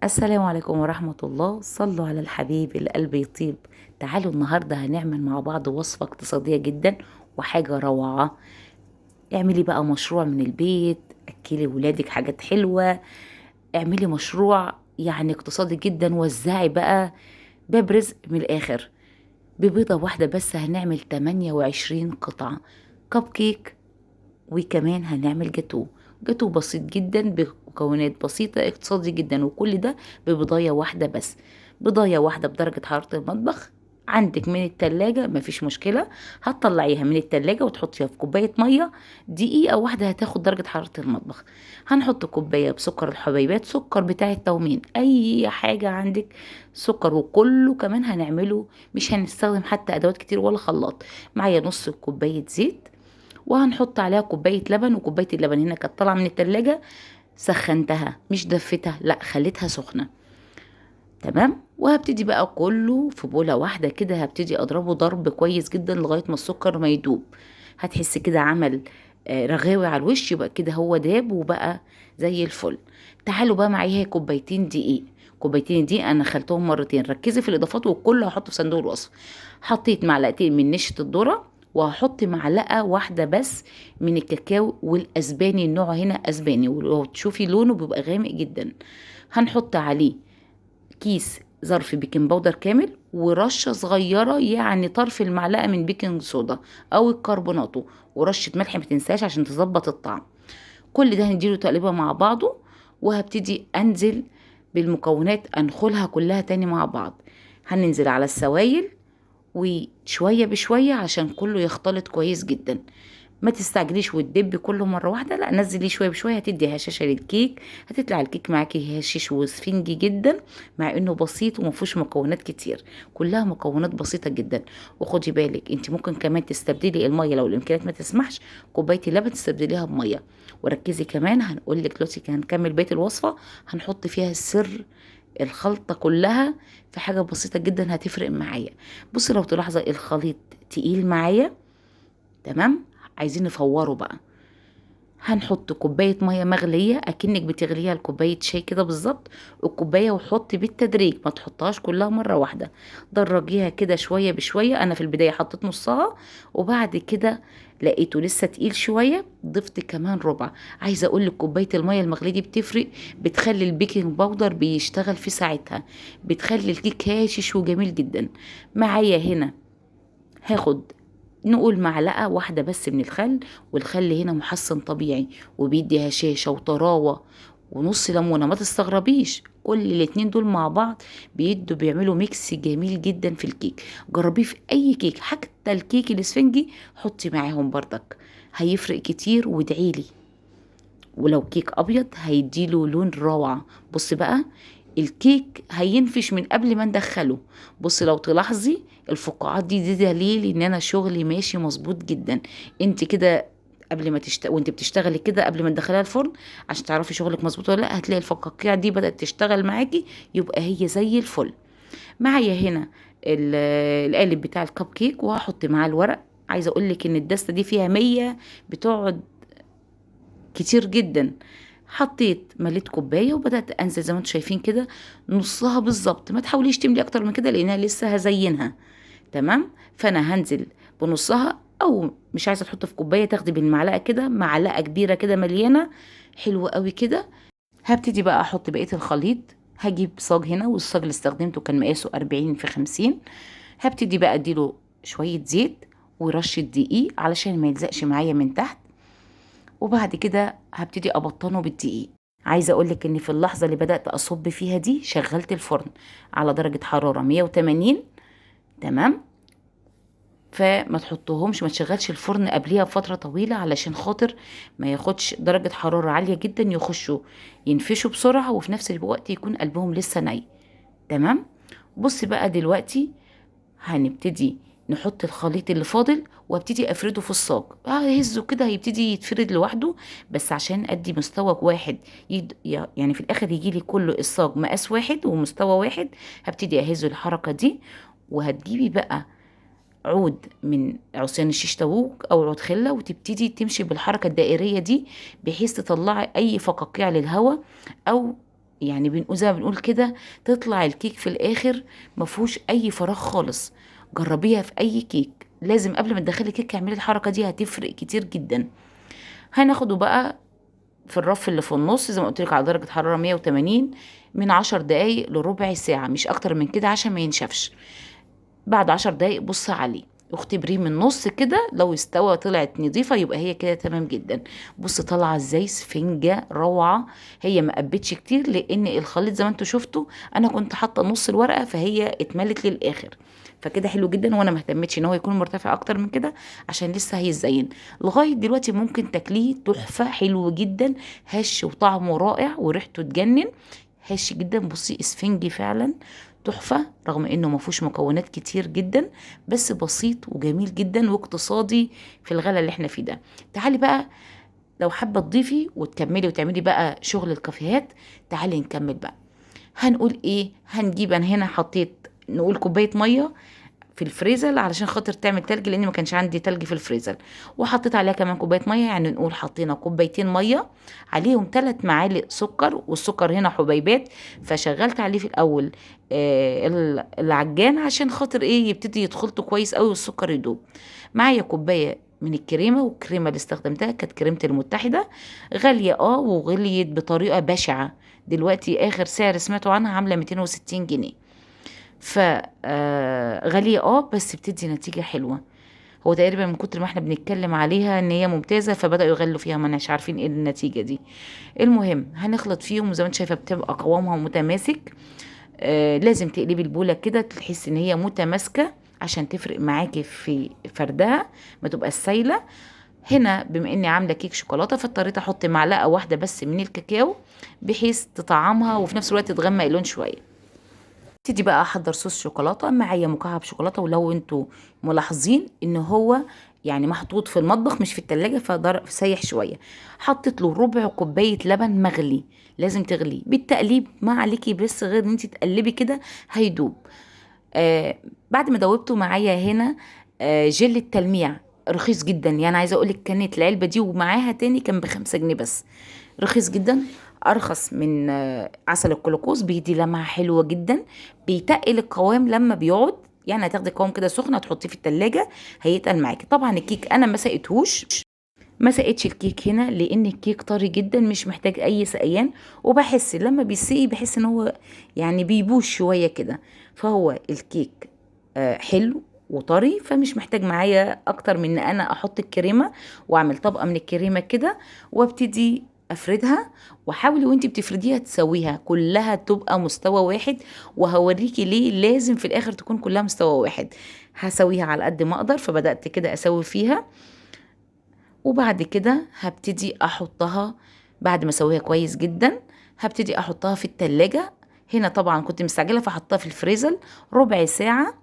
السلام عليكم ورحمة الله. صلوا على الحبيب القلب يطيب. تعالوا النهاردة هنعمل مع بعض وصفة اقتصادية جدا وحاجة روعة. اعملي بقى مشروع من البيت، اكلي ولادك حاجات حلوة. اعملي مشروع يعني اقتصادي جدا، وزعي بقى باب رزق من الآخر. ببيضة واحدة بس هنعمل 28 قطعة كب كيك، وكمان هنعمل جاتو. جاتو بسيط جدا بمكونات بسيطة، اقتصادي جدا، وكل ده ببضاية واحدة بس. بضاية واحدة بدرجة حرارة المطبخ عندك من التلاجة مفيش مشكلة. هتطلعيها من التلاجة وتحطيها في كوباية مية، دقيقة واحدة هتاخد درجة حرارة المطبخ. هنحط كوباية بسكر الحبيبات، سكر بتاع التومين، أي حاجة عندك سكر، وكله كمان هنعمله. مش هنستخدم حتى أدوات كتير ولا خلاط. معايا نص كوباية زيت، وهنحط عليها كوباية لبن. وكوباية اللبن هنا كانت طالعة من التلاجة، سخنتها مش دفتها، لا خليتها سخنة. تمام. وهبتدي بقى كله في بولة واحدة كده، هبتدي اضربه ضرب كويس جدا لغاية ما السكر ما يدوب. هتحس كده عمل رغاوي على الوش، يبقى كده هو داب وبقى زي الفل. تعالوا بقى معايا كوبايتين دقيق. كوبايتين دقيق انا خلطهم مرتين. ركزي في الاضافات وكله هحطه في صندوق الوصف. حطيت معلقتين من نشا الذرة، وهحط معلقة واحدة بس من الكاكاو والأسباني. النوع هنا أسباني، ولو تشوفي لونه بيبقى غامق جدا. هنحط عليه كيس ظرف بيكنج باودر كامل، ورشة صغيرة يعني طرف المعلقة من بيكنج صودا أو الكربوناتو، ورشة ملح ما تنساش عشان تظبط الطعم. كل ده هنديله تقليبه مع بعضه. وهبتدي أنزل بالمكونات، أنخلها كلها تاني مع بعض. هننزل على السوائل وشوية بشوية عشان كله يختلط كويس جدا. ما تستعجليش وتدبي كله مرة واحدة، لا نزلي شوية بشوية، هتدي هشاشة للكيك. هتطلع الكيك معاكي هشيش وسفنجي جدا، مع انه بسيط ومفهوش مكونات كتير. كلها مكونات بسيطة جدا. وخدي بالك انت ممكن كمان تستبدلي المية لو الامكانيات ما تسمحش. كوباية اللبن تستبدليها بمية. وركزي كمان، هنقول لك دلوقتي هنكمل بقية الوصفة. هنحط فيها السر، الخلطة كلها في حاجة بسيطة جدا هتفرق معايا. بصي لو تلاحظي الخليط تقيل معايا، تمام، عايزين نفوره بقى. هنحط كوباية مية مغلية أكنك بتغليها لكوباية شاي كده بالظبط. الكوباية، وحطي بالتدريج، ما تحطهاش كلها مرة واحدة. درجيها كده شوية بشوية. أنا في البداية حطيت نصها، وبعد كده لقيته لسه تقيل شوية، ضفت كمان ربع. عايزة أقول لك كوباية المية المغلية دي بتفرق، بتخلي البيكنج باودر بيشتغل في ساعتها، بتخلي الكيك هاشش وجميل جدا. معايا هنا هاخد، نقول معلقة واحدة بس من الخل. والخل هنا محسن طبيعي وبيدي هشاشة وطراوة. ونص ليمونة، ما تستغربيش، كل الاتنين دول مع بعض بيعملوا ميكس جميل جدا في الكيك. جربيه في اي كيك، حتى الكيك الاسفنجي حطي معاهم بردك، هيفرق كتير وادعيلي. ولو كيك ابيض هيديله لون روعة. بص بقى، الكيك هينفش من قبل ما ندخله. بص لو تلاحظي الفقاعات دي دليل ان انا شغلي ماشي مظبوط جدا. انت كده قبل ما وانت بتشتغلي كده قبل ما تدخليها الفرن، عشان تعرفي شغلك مظبوط ولا لا، هتلاقي الفقاقيع دي بدأت تشتغل معاكي، يبقى هي زي الفل. معايا هنا القالب بتاع الكب كيك، وهحط معاه الورق. عايزه اقول لك ان الدستة دي فيها 100، بتقعد كتير جدا. حطيت، مليت كوبايه وبدات انزل زي ما انتم شايفين كده، نصها بالظبط. ما تحاوليش تملي اكتر من كده لانها لسه هزينها. تمام. فانا هنزل بنصها، او مش عايزه تحط في كوبايه، تاخدي بالمعلقه كده، معلقه كبيره كده مليانه، حلوه قوي كده. هبتدي بقى احط بقيه الخليط. هجيب صاج هنا، والصاج اللي استخدمته كان مقاسه 40 في 50. هبتدي بقى اديله شويه زيت ورشه دقيق علشان ما يلزقش معايا من تحت. وبعد كده هبتدي ابطنه بالدقيق. عايزه اقولك ان في اللحظه اللي بدات اصب فيها دي شغلت الفرن على درجه حراره 180. تمام. فما تحطوهمش، ما تشغلش الفرن قبليها بفتره طويله علشان خاطر ما ياخدش درجه حراره عاليه جدا، يخشوا ينفشوا بسرعه، وفي نفس الوقت يكون قلبهم لسه ني. تمام. بص بقى دلوقتي هنبتدي نحط الخليط اللي فاضل، وابتدي افرده في الصاج. ههزه كده هيبتدي يتفرد لوحده. بس عشان ادي مستوى واحد، يعني في الاخر يجي لي كله الصاج مقاس واحد ومستوى واحد. هبتدي اهزه الحركة دي. وهتجيبي بقى عود من عصيان الشيش تاووك او عود خله، وتبتدي تمشي بالحركه الدائريه دي، بحيث تطلعي اي فقاقيع للهواء، او يعني زي ما بنقول كده تطلع الكيك في الاخر مفهوش اي فراغ خالص. جربيها في اي كيك، لازم قبل ما تدخلي كيك اعملي الحركه دي، هتفرق كتير جدا. هناخده بقى في الرف اللي في النص زي ما قلت لك على درجه حراره 180 من 10 دقايق لربع ساعه، مش اكتر من كده عشان ما ينشفش. بعد 10 دقايق بص عليه واختبريه من النص كده، لو استوى طلعت نضيفه يبقى هي كده تمام جدا. بص طالعه ازاي سفنجه روعه. هي ما قبتش كتير لان الخليط زي ما انتوا شفتوا انا كنت حاطه نص الورقه، فهي اتملت للاخر، فكده حلو جدا. وانا ما اهتمتش ان هو يكون مرتفع اكتر من كده عشان لسه هيزين. لغايه دلوقتي ممكن تاكليه تحفه، حلو جدا، هش وطعمه رائع وريحته تجنن، هش جدا. بصي اسفنجي فعلا تحفة، رغم انه ما فيهوش مكونات كتير جدا، بس بسيط وجميل جدا واقتصادي في الغلا اللي احنا فيه ده. تعالي بقى لو حابة تضيفي وتكملي وتعملي بقى شغل الكافيهات، تعالي نكمل بقى. هنقول ايه؟ هنجيب، انا هنا حطيت نقول كوباية مية في الفريزر علشان خاطر تعمل تلج، لان ما كانش عندي تلج في الفريزر، وحطيت عليها كمان كوبايه ميه، يعني نقول حطينا كوبايتين ميه عليهم 3 معالق سكر، والسكر هنا حبيبات. فشغلت عليه في الاول العجان عشان خاطر ايه يبتدي يدخلته كويس قوي والسكر يدوب. معايا كوبايه من الكريمه، والكريمه اللي استخدمتها كانت كريمه المتحده، غاليه وغليت بطريقه بشعه. دلوقتي اخر سعر سمعته عنها عامله 260 جنيه. غالية بس بتدي نتيجة حلوة. هو تقريبا من كتر ما احنا بنتكلم عليها ان هي ممتازة فبدأوا يغلوا فيها، ما مش عارفين ايه النتيجة دي. المهم هنخلط فيهم وزي ما انت شايفة بتبقى قوامها متماسك. لازم تقلبي البولة كده تحس ان هي متماسكة عشان تفرق معاكي في فردها، ما تبقى سايلة. هنا بما اني عامله كيك شوكولاته فاضطريت احط معلقه واحده بس من الكاكاو بحيث تطعمها وفي نفس الوقت تغمق اللون شويه. ابتدي بقى احضر صوص شوكولاته، معايا مكعب شوكولاته، ولو انتوا ملاحظين ان هو يعني محطوط في المطبخ مش في التلاجة سايح شويه. حطيت له ربع كوبايه لبن مغلي، لازم تغليه بالتقليب، ما عليكي بس غير ان انت تقلبي كده هيدوب. بعد ما دوبته معايا هنا جل التلميع، رخيص جدا، يعني عايزه اقولك كانت العلبه دي ومعاها تاني كان ب5 جنيه بس، رخيص جدا، ارخص من عسل الكلوكوز، بيدي لمعه حلوه جدا، بيتقل القوام لما بيقعد، يعني هتاخدي قوام كده سخن هتحطيه في التلاجة هيتقل معاكي. طبعا الكيك انا ما سقيتهوش، ما سقيتش الكيك هنا لان الكيك طري جدا مش محتاج اي سقيان، وبحس لما بيسقي بحس ان هو يعني بيبوش شويه كده. فهو الكيك حلو وطري، فمش محتاج معايا اكتر من ان انا احط الكريمه واعمل طبقه من الكريمه كده وابتدي افردها. وحاولي وانتي بتفرديها تسويها كلها تبقى مستوى واحد، وهوريكي ليه لازم في الاخر تكون كلها مستوى واحد. هسويها على قد ما اقدر، فبدأت كده اسوي فيها، وبعد كده هبتدي احطها بعد ما اسويها كويس جدا، هبتدي احطها في التلاجة. هنا طبعا كنت مستعجله فحطها في الفريزر ربع ساعه،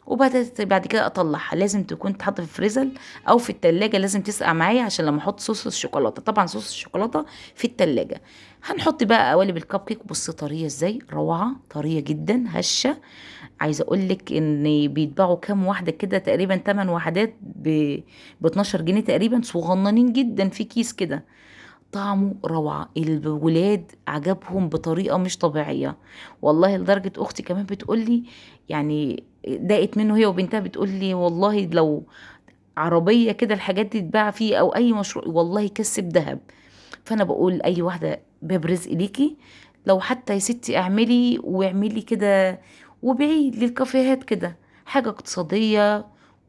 وبدأت بعد كده اطلعها. لازم تكون تحط في الفريزر او في التلاجة، لازم تسقع معايا عشان لما احط صوص الشوكولاته، طبعا صوص الشوكولاته في التلاجة. هنحط بقى قوالب الكب كيك، بص طريه ازاي، روعه، طريه جدا، هشه. عايزه اقول لك ان بيتباعوا كام واحده كده، تقريبا 8 وحدات ب 12 جنيه تقريبا، صغننين جدا في كيس كده، طعمه روعة. الولاد عجبهم بطريقة مش طبيعية والله، لدرجة أختي كمان بتقولي يعني ضاقت منه هي وبنتها، بتقولي والله لو عربية كده الحاجات دي تتباع فيه أو أي مشروع والله يكسب ذهب. فأنا بقول أي واحدة باب رزق ليكي، لو حتى يا ستي اعملي واعملي كده وبيعي للكافيهات كده، حاجة اقتصادية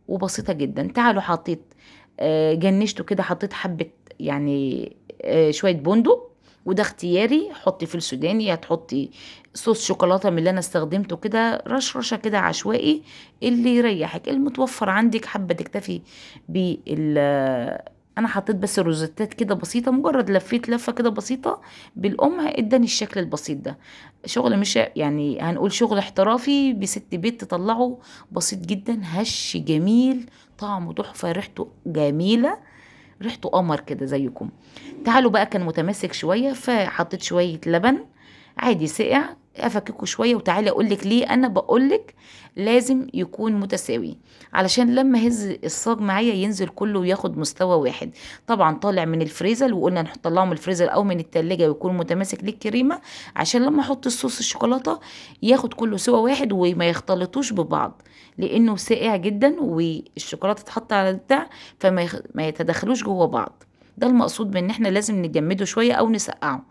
وبسيطة جدا. تعالوا حطيت جنشته كده، حطيت حبة يعني شوية بندق، وده اختياري، حطي فول سوداني، هتحطي صوص شوكولاتة من اللي انا استخدمته كده، رشرشة كده عشوائي اللي يريحك، المتوفر عندك. حابة تكتفي بال انا حطيت بس روزتات كده بسيطة، مجرد لفيت لفة كده بسيطة بالقمع اداني الشكل البسيط ده. شغل مش يعني هنقول شغل احترافي بست بيت تطلعه، بسيط جدا، هش جميل، طعمه تحفة، ريحته جميلة، ريحته قمر كده زيكم. تعالوا بقى، كان متماسك شوية فحطيت شوية لبن عادي ساقع، افككه شويه وتعالي اقولك ليه. انا بقولك لازم يكون متساوي علشان لما هز الصاج معايا ينزل كله وياخد مستوى واحد. طبعا طالع من الفريزر، وقلنا نطلعه من الفريزر او من التلاجة ويكون متماسك للكريمه، عشان لما احط الصوص الشوكولاته ياخد كله سوا واحد وما يختلطوش ببعض، لانه ساقع جدا والشوكولاته اتحط على البتاع ما يتدخلوش جوه بعض. ده المقصود من ان احنا لازم نجمده شويه او نسقعه.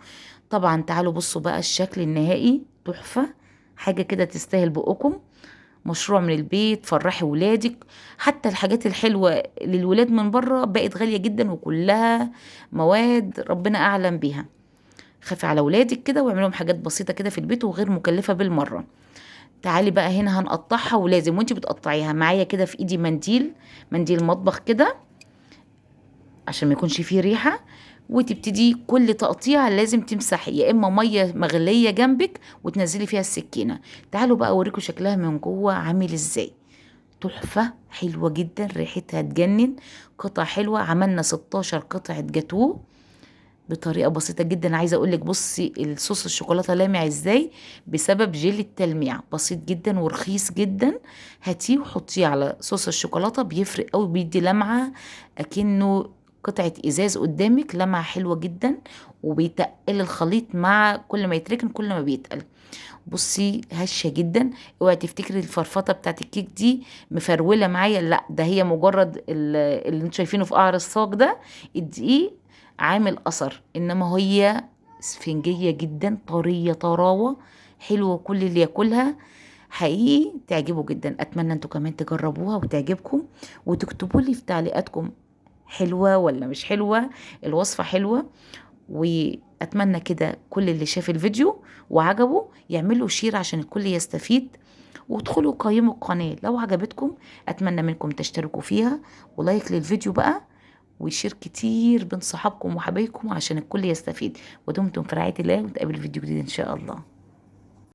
طبعا تعالوا بصوا بقى الشكل النهائي تحفة، حاجة كده تستاهل بقكم. مشروع من البيت، فرحي ولادك. حتى الحاجات الحلوة للولاد من بره بقت غالية جدا وكلها مواد ربنا أعلم بيها. خافي على ولادك كده واعملي لهم حاجات بسيطة كده في البيت وغير مكلفة بالمرة. تعالي بقى هنا هنقطعها، ولازم وانتي بتقطعيها معايا كده في ايدي منديل، منديل مطبخ كده عشان ما يكونش فيه ريحة. وتبتدي كل تقطيع لازم تمسحي يا اما ميه مغليه جنبك وتنزلي فيها السكينه. تعالوا بقى اوريكم شكلها من جوه عامل ازاي. تحفه حلوه جدا، ريحتها تجنن. قطع حلوه، عملنا 16 قطعه جاتوه بطريقه بسيطه جدا. عايزه اقول لك بصي الصوص الشوكولاته لامع ازاي بسبب جيل التلميع، بسيط جدا ورخيص جدا. هاتيه وحطيه على صوص الشوكولاته بيفرق قوي، بيدي لمعه اكنه قطعه ازاز قدامك، لمعه حلوه جدا. وبيتقل الخليط، مع كل ما يتركن كل ما بيتقل. بصي هشه جدا. اوعي تفتكري الفرفطه بتاعت الكيك دي مفروله معايا، لا ده هي مجرد اللي انتوا شايفينه في قعر الصاج ده الدقيق عامل اثر، انما هي اسفنجيه جدا طريه طراوه حلوه، كل اللي ياكلها حقيقي تعجبه جدا. اتمنى انتوا كمان تجربوها وتعجبكم، وتكتبوا لي في تعليقاتكم حلوه ولا مش حلوه، الوصفه حلوه. واتمنى كده كل اللي شاف الفيديو وعجبه يعملوا شير عشان الكل يستفيد، وادخلوا قيموا القناة لو عجبتكم. اتمنى منكم تشتركوا فيها ولايك للفيديو بقى، ويشير كتير بين صحابكم وحبايبكم عشان الكل يستفيد. ودمتم في رعاية الله، ونتقابل في فيديو جديد ان شاء الله.